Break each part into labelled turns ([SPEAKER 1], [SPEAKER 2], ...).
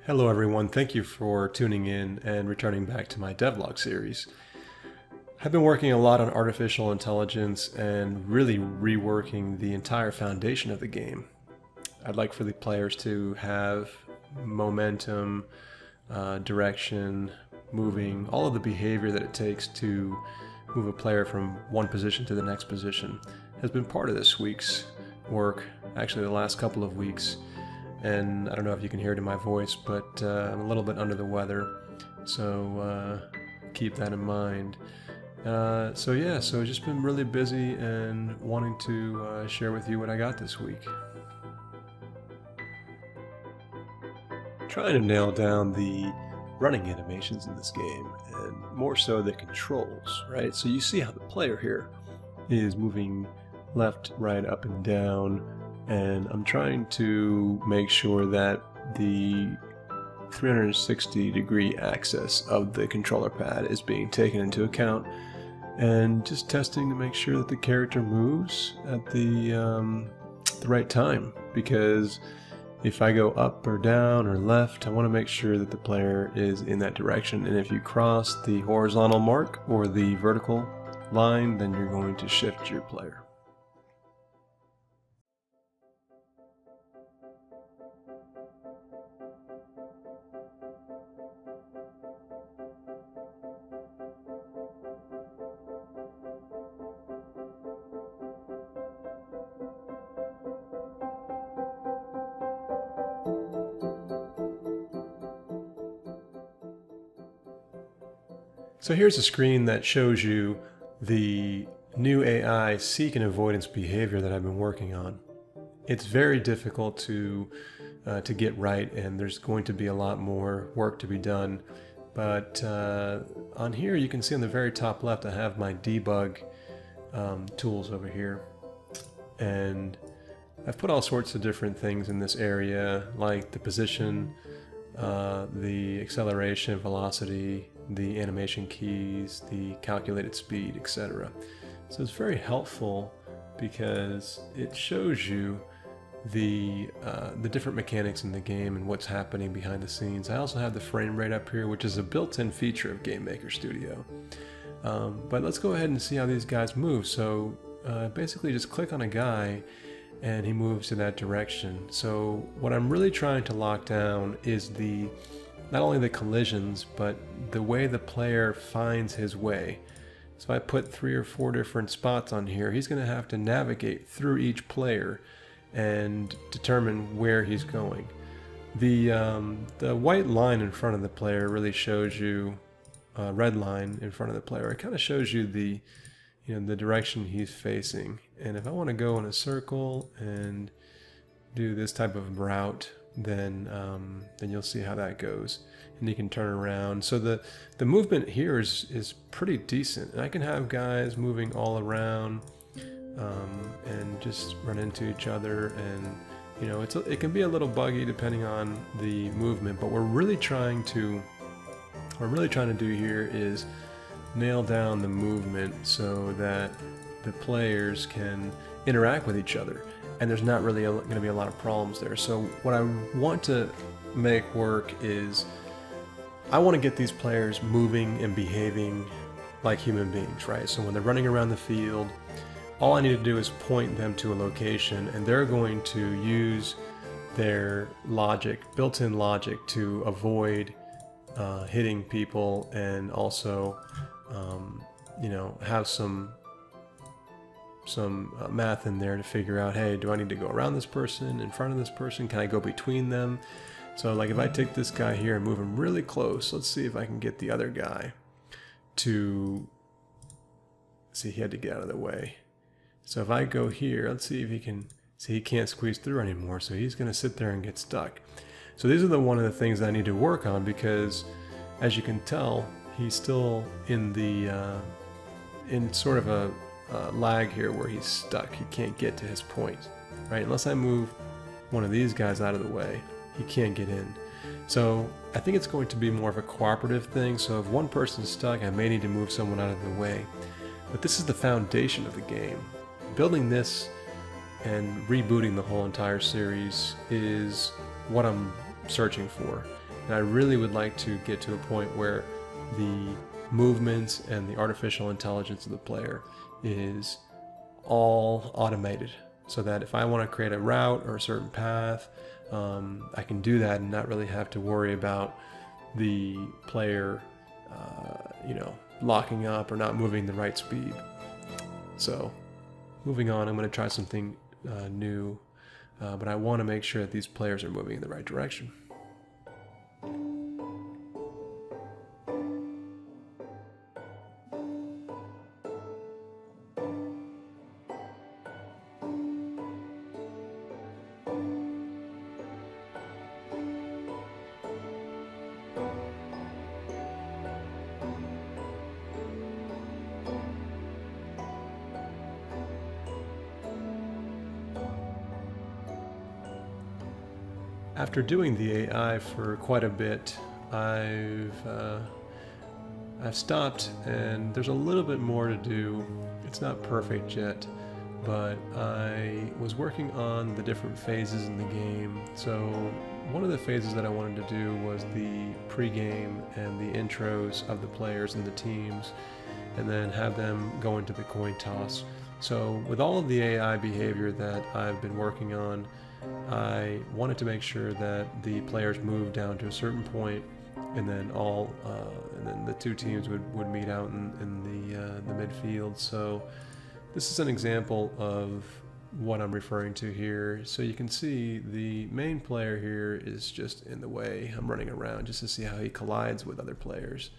[SPEAKER 1] Hello everyone, thank you for tuning in and returning back to my Devlog series. I've been working a lot on artificial intelligence and really reworking the entire foundation of the game. I'd like for the players to have momentum, direction, moving, all of the behavior that it takes to move a player from one position to the next position has been part of this week's work, actually the last couple of weeks. And I don't know if you can hear it in my voice, but I'm a little bit under the weather, so keep that in mind. So it's just been really busy and wanting to share with you what I got this week. Trying to nail down the running animations in this game, and more so the controls, right? So you see how the player here is moving left, right, up, and down, and I'm trying to make sure that the 360-degree axis of the controller pad is being taken into account, and just testing to make sure that the character moves at the right time, because if I go up or down or left, I want to make sure that the player is in that direction, and if you cross the horizontal mark or the vertical line, then you're going to shift your player. So here's a screen that shows you the new AI seek and avoidance behavior that I've been working on. It's very difficult to get right, and there's going to be a lot more work to be done. But on here you can see on the very top left I have my debug tools over here. And I've put all sorts of different things in this area, like the position, the acceleration, velocity, the animation keys, the calculated speed, etc. So it's very helpful because it shows you the different mechanics in the game and what's happening behind the scenes. I also have the frame rate up here, which is a built-in feature of GameMaker Studio. But let's go ahead and see how these guys move. So basically just click on a guy and he moves in that direction. So what I'm really trying to lock down is not only the collisions, but the way the player finds his way. So if I put 3 or 4 different spots on here, he's going to have to navigate through each player and determine where he's going. The white line in front of the player really shows you, red line in front of the player, it kind of shows you the direction he's facing. And if I want to go in a circle and do this type of route, then you'll see how that goes, and you can turn around. So the movement here is pretty decent, and I can have guys moving all around and just run into each other, and it can be a little buggy depending on the movement. But what we're really trying to do here is nail down the movement so that the players can interact with each other, and there's not really going to be a lot of problems there. So what I want to make work is I want to get these players moving and behaving like human beings, right? So when they're running around the field, all I need to do is point them to a location, and they're going to use their logic, built-in logic, to avoid hitting people, and also have some math in there to figure out, hey, do I need to go around this person, in front of this person? Can I go between them? So like if I take this guy here and move him really close, let's see if I can get the other guy to see, he had to get out of the way. So if I go here, let's see if he can see, he can't squeeze through anymore, so he's going to sit there and get stuck. So these are one of the things I need to work on, because as you can tell, he's still in sort of a lag here where he's stuck. He can't get to his point, right? Unless I move one of these guys out of the way, he can't get in. So I think it's going to be more of a cooperative thing. So if one person's stuck, I may need to move someone out of the way. But this is the foundation of the game. Building this and rebooting the whole entire series is what I'm searching for. And I really would like to get to a point where the movements and the artificial intelligence of the player is all automated, so that if I want to create a route or a certain path, I can do that and not really have to worry about the player locking up or not moving the right speed. So moving on, I'm going to try something new, but I want to make sure that these players are moving in the right direction. After doing the AI for quite a bit, I've stopped, and there's a little bit more to do. It's not perfect yet, but I was working on the different phases in the game. So one of the phases that I wanted to do was the pre-game and the intros of the players and the teams, and then have them go into the coin toss. So with all of the AI behavior that I've been working on, I wanted to make sure that the players moved down to a certain point, and then and then the two teams would meet out in the midfield. So this is an example of what I'm referring to here. So you can see the main player here is just in the way. I'm running around just to see how he collides with other players.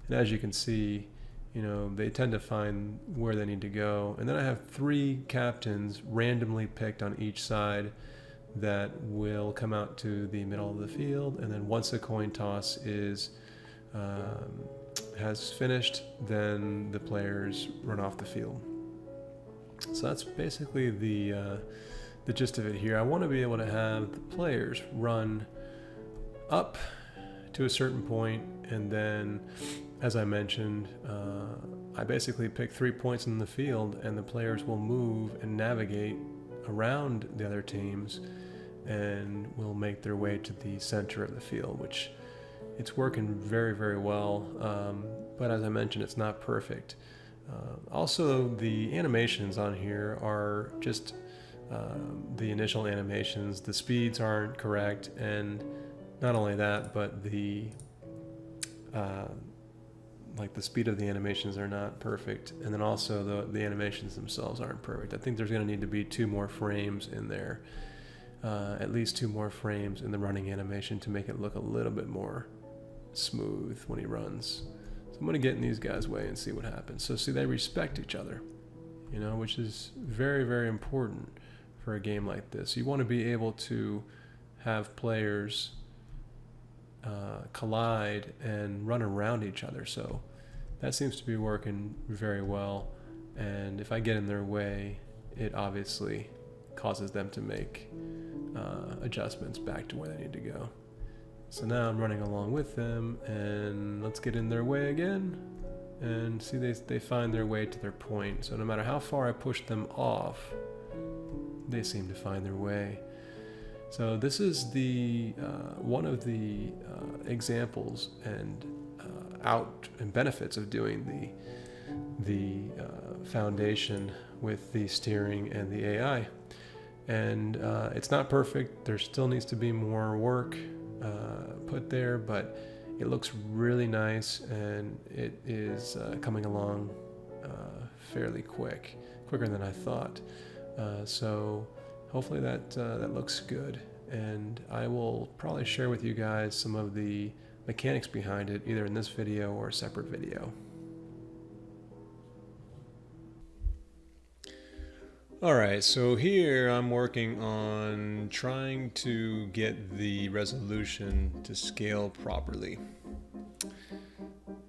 [SPEAKER 1] And as you can see, they tend to find where they need to go. And then I have 3 captains randomly picked on each side that will come out to the middle of the field, and then once the coin toss has finished, then the players run off the field. So that's basically the gist of it here. I want to be able to have the players run up to a certain point, and then, as I mentioned, I basically pick 3 points in the field, and the players will move and navigate around the other teams and will make their way to the center of the field, which it's working very, very well. But as I mentioned, it's not perfect. Also, the animations on here are just the initial animations. The speeds aren't correct, and not only that, but the speed of the animations are not perfect, and then also the animations themselves aren't perfect. I think there's going to need to be 2 more frames in there, at least 2 more frames in the running animation to make it look a little bit more smooth when he runs. So I'm going to get in these guys' way and see what happens. So see, they respect each other, which is very, very important for a game like this. You want to be able to have players collide and run around each other. So that seems to be working very well. And if I get in their way, it obviously causes them to make adjustments back to where they need to go. So now I'm running along with them, and let's get in their way again, and see they find their way to their point. So no matter how far I push them off, they seem to find their way. So this is the one of the examples and benefits of doing the foundation with the steering and the AI. And it's not perfect. There still needs to be more work put there, but it looks really nice, and it is coming along fairly quicker than I thought. So hopefully that looks good, and I will probably share with you guys some of the mechanics behind it, either in this video or a separate video. Alright, so here I'm working on trying to get the resolution to scale properly.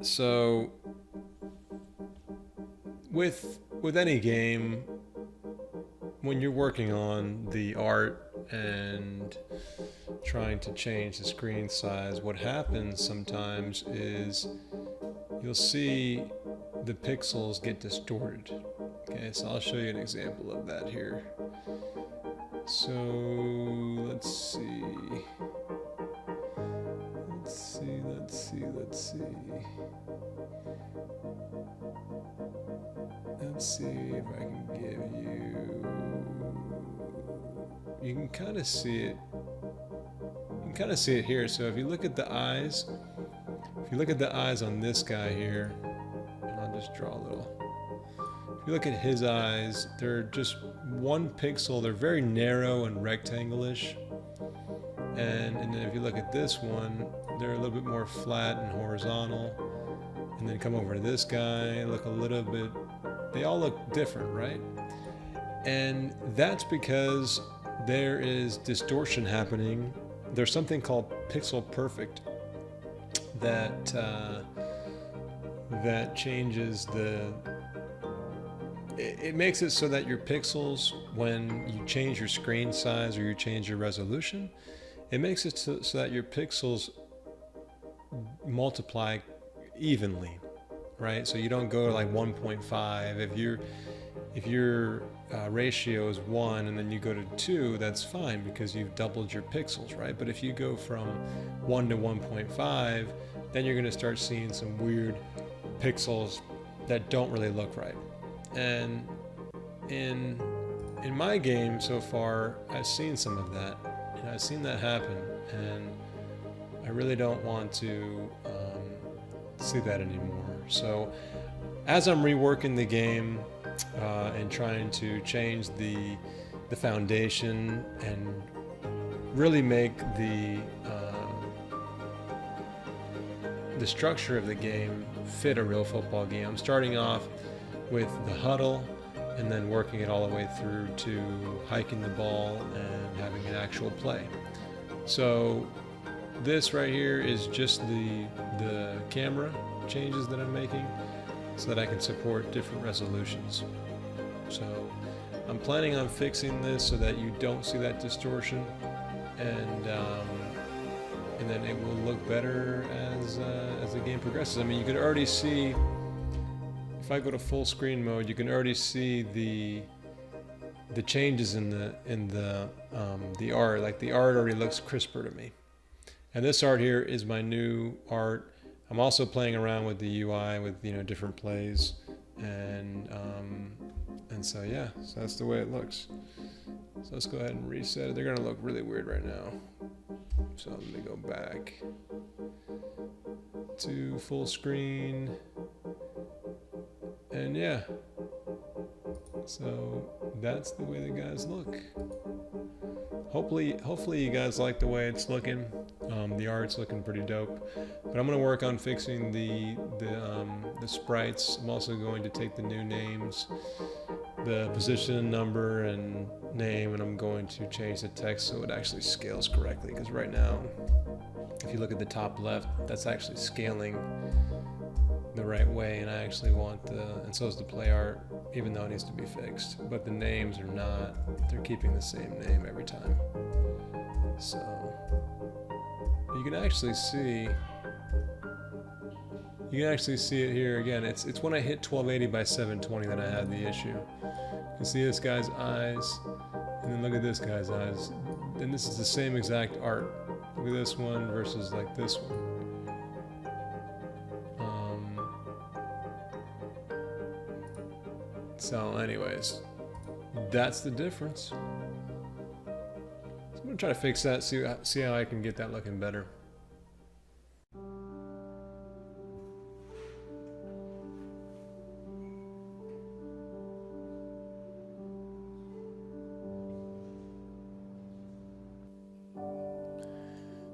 [SPEAKER 1] So with any game, when you're working on the art and trying to change the screen size, what happens sometimes is you'll see the pixels get distorted. Okay, so I'll show you an example of that here. So let's see. Let's see if I can give you... You can kind of see it. You can kind of see it here. So if you look at the eyes, on this guy here, and I'll just draw a little. If you look at his eyes, they're just one pixel. They're very narrow and rectangle-ish. And then if you look at this one, they're a little bit more flat and horizontal. And then come over to this guy, look a little bit, they all look different, right? And that's because there is distortion happening. There's something called pixel perfect that that changes it makes it so that your pixels, when you change your screen size or you change your resolution, it makes it so that your pixels multiply evenly, right? So you don't go to like 1.5. If your ratio is 1 and then you go to 2, that's fine because you've doubled your pixels, right? But if you go from 1 to 1.5, then you're going to start seeing some weird pixels that don't really look right. And in my game so far, I've seen some of that. I've seen that happen, and I really don't want to see that anymore. So as I'm reworking the game and trying to change the foundation and really make the structure of the game fit a real football game, I'm starting off with the huddle and then working it all the way through to hiking the ball and having an actual play. So this right here is just the camera changes that I'm making so that I can support different resolutions. So I'm planning on fixing this so that you don't see that distortion, and then it will look better as the game progresses. I mean, you can already see, if I go to full screen mode, you can already see the changes in the art. Like the art already looks crisper to me. And this art here is my new art. I'm also playing around with the UI with different plays, and so yeah, so that's the way it looks. So let's go ahead and reset it. They're gonna look really weird right now. So let me go back to full screen. And yeah, so that's the way the guys look. Hopefully you guys like the way it's looking. The art's looking pretty dope. But I'm gonna work on fixing the sprites. I'm also going to take the new names, the position, number, and name, and I'm going to change the text so it actually scales correctly. Because right now, if you look at the top left, that's actually scaling the right way, and I actually want and so is the play art, even though it needs to be fixed. But the names are not, they're keeping the same name every time. So you can actually see it here again. It's when I hit 1280 by 720 that I have the issue. You can see this guy's eyes, and then look at this guy's eyes. And this is the same exact art. Look at this one versus like this one. So anyways, that's the difference. So I'm gonna try to fix that, see how I can get that looking better.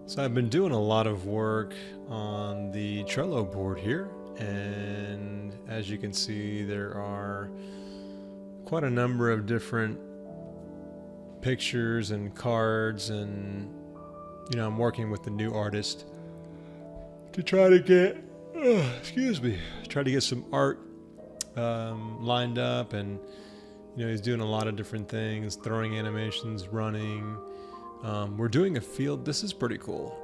[SPEAKER 1] So I've been doing a lot of work on the Trello board here, and as you can see, there are quite a number of different pictures and cards, and I'm working with the new artist to try to get some art lined up, and he's doing a lot of different things, throwing animations, running. We're doing a field. This is pretty cool.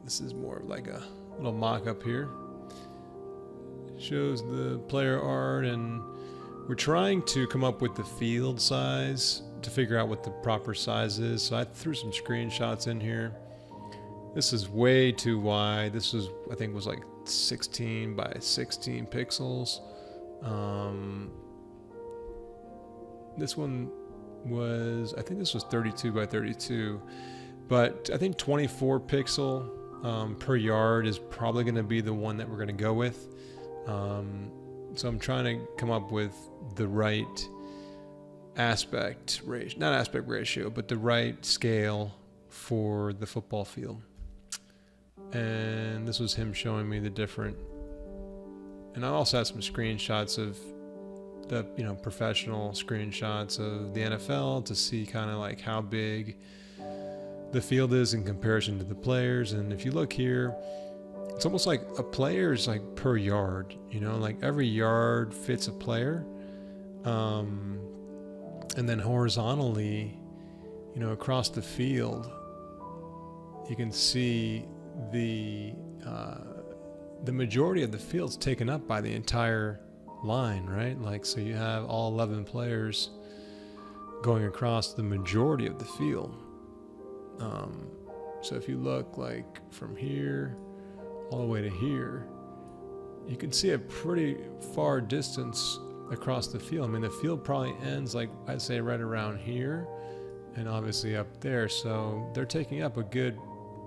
[SPEAKER 1] This is more of like a little mock-up here. Shows the player art, and we're trying to come up with the field size to figure out what the proper size is. So I threw some screenshots in here, This is way too wide. This was, I think, was like 16 by 16 pixels. This one was, I think this was 32 by 32, but I think 24 pixel per yard is probably going to be the one that we're going to go with. So I'm trying to come up with the right aspect ratio, not aspect ratio, but the right scale for the football field. And this was him showing me the different, and I also had some screenshots of the, professional screenshots of the NFL to see kind of like how big the field is in comparison to the players. And if you look here, it's almost like a player is like per yard, like every yard fits a player. And then horizontally, across the field, you can see the majority of the field's taken up by the entire line, right? Like, so you have all 11 players going across the majority of the field. So if you look like from here all the way to here, you can see a pretty far distance across the field. I mean, the field probably ends, like, I'd say right around here and obviously up there. So they're taking up a good,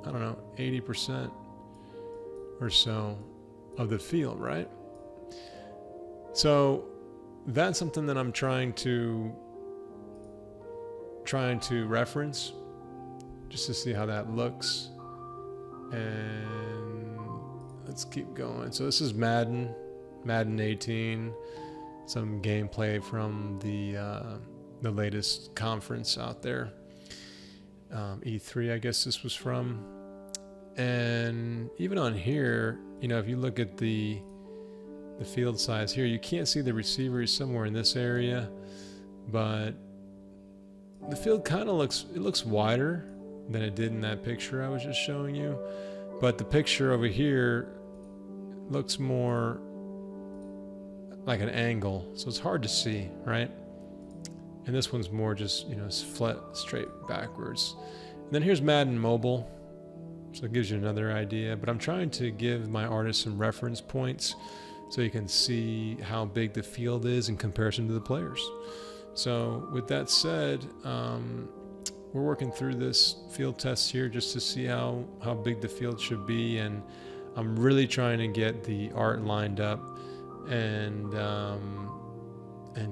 [SPEAKER 1] 80% or so of the field, right? So that's something that I'm trying to reference just to see how that looks. And let's keep going. So this is Madden 18, some gameplay from the latest conference out there, E3, I guess this was from. And even on here, if you look at the field size here, you can't see the receivers somewhere in this area, but the field kind of looks wider than it did in that picture I was just showing you. But the picture over here looks more like an angle, so it's hard to see, right? And this one's more just, flat, straight backwards. And then here's Madden Mobile, so it gives you another idea. But I'm trying to give my artists some reference points so you can see how big the field is in comparison to the players. So with that said, we're working through this field test here just to see how big the field should be, and I'm really trying to get the art lined up and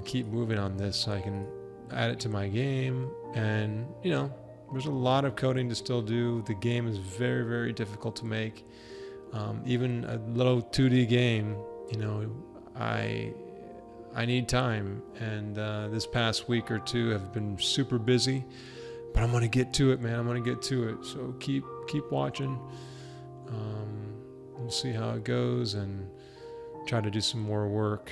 [SPEAKER 1] keep moving on this so I can add it to my game. And there's a lot of coding to still do. The game is very, very difficult to make. Even a little 2D game, I need time, and this past week or two have been super busy. But I'm gonna get to it, man. I'm gonna get to it. So keep watching. We'll see how it goes and try to do some more work.